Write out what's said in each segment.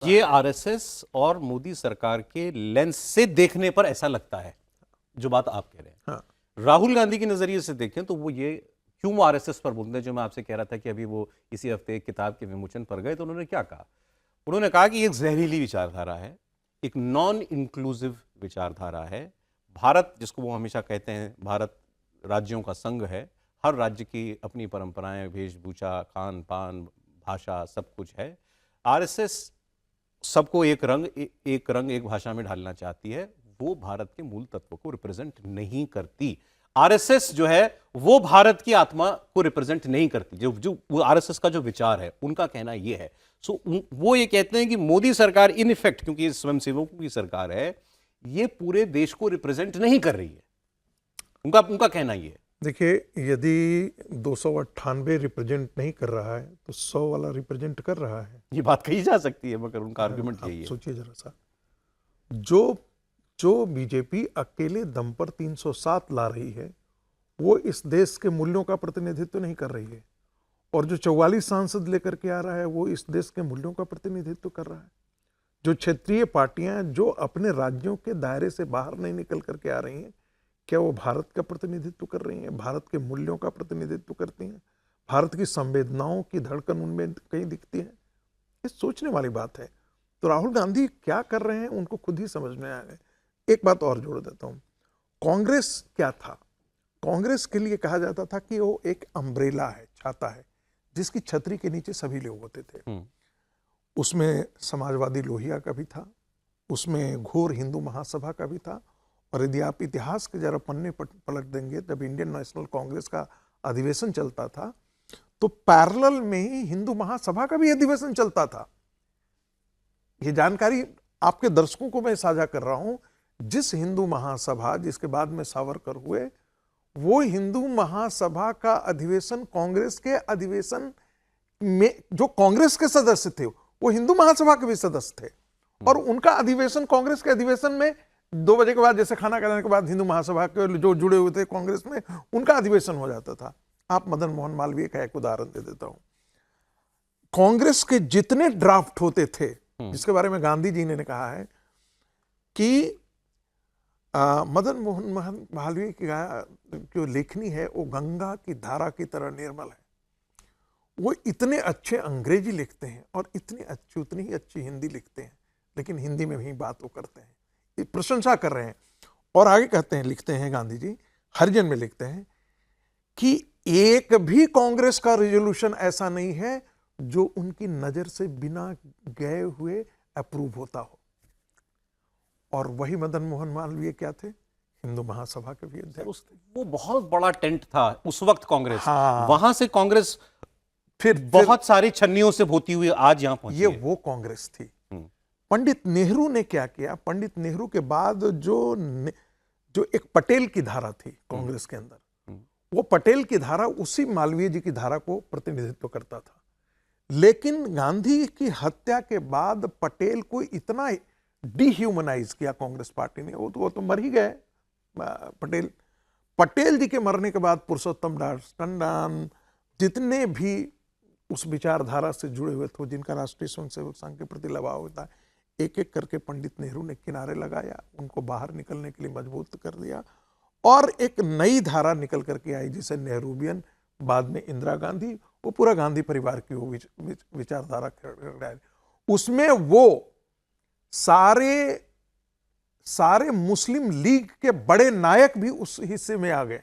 ये आरएसएस और मोदी सरकार के लेंस से देखने पर ऐसा लगता है, जो बात आप कह रहे हैं। हाँ। राहुल गांधी के नजरिए से देखें तो वो ये क्यों वो आरएसएस पर बोलते हैं, जो मैं आपसे कह रहा था कि अभी वो इसी हफ्ते एक किताब के विमोचन पर गए तो उन्होंने क्या कहा? उन्होंने कहा कि एक जहरीली विचारधारा है, एक नॉन इंक्लूसिव विचारधारा है। भारत, जिसको वो हमेशा कहते हैं भारत राज्यों का संघ है, हर राज्य की अपनी परंपराएं, वेशभूषा, खान पान, भाषा, सब कुछ है। आरएसएस सबको एक रंग एक भाषा में ढालना चाहती है। वो भारत के मूल तत्व को रिप्रेजेंट नहीं करती। आरएसएस जो है वो भारत की आत्मा को रिप्रेजेंट नहीं करती। जो जो वो आरएसएस का जो विचार है, उनका कहना ये है। वो ये कहते हैं कि मोदी सरकार इन इफेक्ट, क्योंकि ये स्वयंसेवकों की सरकार है, ये पूरे देश को रिप्रेजेंट नहीं कर रही है। उनका कहना ये है। देखिए, यदि 298 रिप्रेजेंट नहीं कर रहा है तो 100 वाला रिप्रेजेंट कर रहा है। ये बात कही जा सकती है, मगर उनका आर्गुमेंट यही है। सोचिए जरा सा, जो बीजेपी अकेले दम पर 307 ला रही है, वो इस देश के मूल्यों का प्रतिनिधित्व नहीं कर रही है। और जो 44 सांसद लेकर के आ रहा है, वो इस देश के मूल्यों का प्रतिनिधित्व कर रहा है। जो क्षेत्रीय पार्टियां जो अपने राज्यों के दायरे से बाहर नहीं निकल करके आ रही हैं, क्या वो भारत का प्रतिनिधित्व कर रही हैं? भारत के मूल्यों का प्रतिनिधित्व करती हैं? भारत की संवेदनाओं की धड़कन उनमें कहीं दिखती है? ये सोचने वाली बात है। तो राहुल गांधी क्या कर रहे हैं, उनको खुद ही समझ में आ गए। एक बात और जोड़ देता हूं, कांग्रेस क्या था? कांग्रेस के लिए कहा जाता था कि वो एक अम्ब्रेला है, छाता है, जिसकी छतरी के नीचे सभी लोग होते थे। उसमें समाजवादी लोहिया का भी था, उसमें घोर हिंदू महासभा का भी था। और यदि आप इतिहास के जरा पन्ने पलट देंगे, जब इंडियन नेशनल कांग्रेस का अधिवेशन चलता था तो पैरेलल में ही हिंदू महासभा का भी अधिवेशन चलता था। ये जानकारी आपके दर्शकों को मैं साझा कर रहा हूं। जिस हिंदू महासभा, जिसके बाद में सावरकर हुए, वो हिंदू महासभा का अधिवेशन कांग्रेस के अधिवेशन में, जो कांग्रेस के सदस्य थे वो हिंदू महासभा के भी सदस्य थे। और उनका अधिवेशन कांग्रेस के अधिवेशन में 2 बजे के बाद, जैसे खाना खाने के बाद हिंदू महासभा के जो जुड़े हुए थे कांग्रेस में, उनका अधिवेशन हो जाता था। आप मदन मोहन मालवीय का एक उदाहरण दे देता हूं। कांग्रेस के जितने ड्राफ्ट होते थे, जिसके बारे में गांधी जी ने कहा है कि मदन मोहन मालवीय की जो लेखनी है वो गंगा की धारा की तरह निर्मल है। वो इतने अच्छे अंग्रेजी लिखते हैं और उतनी ही अच्छी हिंदी लिखते हैं, लेकिन हिंदी में भी बात वो करते हैं, ये प्रशंसा कर रहे हैं। और आगे कहते हैं, लिखते हैं गांधी जी, हरिजन में लिखते हैं कि एक भी कांग्रेस का रेजोल्यूशन ऐसा नहीं है जो उनकी नजर से बिना गए हुए अप्रूव होता हो। और वही मदन मोहन मालवीय क्या थे? हिंदू महासभा के भी अध्यक्ष थे। वो बहुत बड़ा टेंट था उस वक्त कांग्रेस। हाँ। वहां से कांग्रेस फिर बहुत सारी छन्नियों से होती हुई आज यहां पहुंची। ये वो कांग्रेस थी। पंडित नेहरू ने क्या किया? पंडित नेहरू के बाद जो एक पटेल की धारा थी कांग्रेस के अंदर, वो पटेल की धारा उसी मालवीय जी की धारा को प्रतिनिधित्व करता था। लेकिन गांधी की हत्या के बाद पटेल को इतना डिह्यूमनाइज किया कांग्रेस पार्टी ने, वो तो मर ही गए। पटेल जी के मरने के बाद पुरुषोत्तम दास टंडन, जितने भी उस विचारधारा से जुड़े हुए थे, जिनका राष्ट्रीय स्वयंसेवक संघ के प्रति लगाव होता है, एक एक करके पंडित नेहरू ने किनारे लगाया, उनको बाहर निकलने के लिए मजबूत कर दिया। और एक नई धारा निकल करके आई, जिसे नेहरूबियन, बाद में इंदिरा गांधी, वो पूरा गांधी परिवार की वो विचारधारा। उसमें वो सारे मुस्लिम लीग के बड़े नायक भी उस हिस्से में आ गए।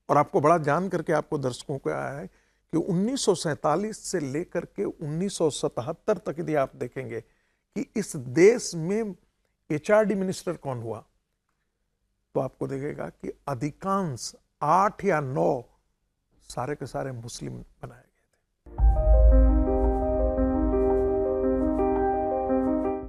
और आपको बड़ा जान करके आपको दर्शकों को आया है कि 1947 से लेकर के 1977 तक यदि आप देखेंगे कि इस देश में एचआरडी मिनिस्टर कौन हुआ, तो आपको देखेगा कि अधिकांश 8 या 9 सारे के सारे मुस्लिम बनाए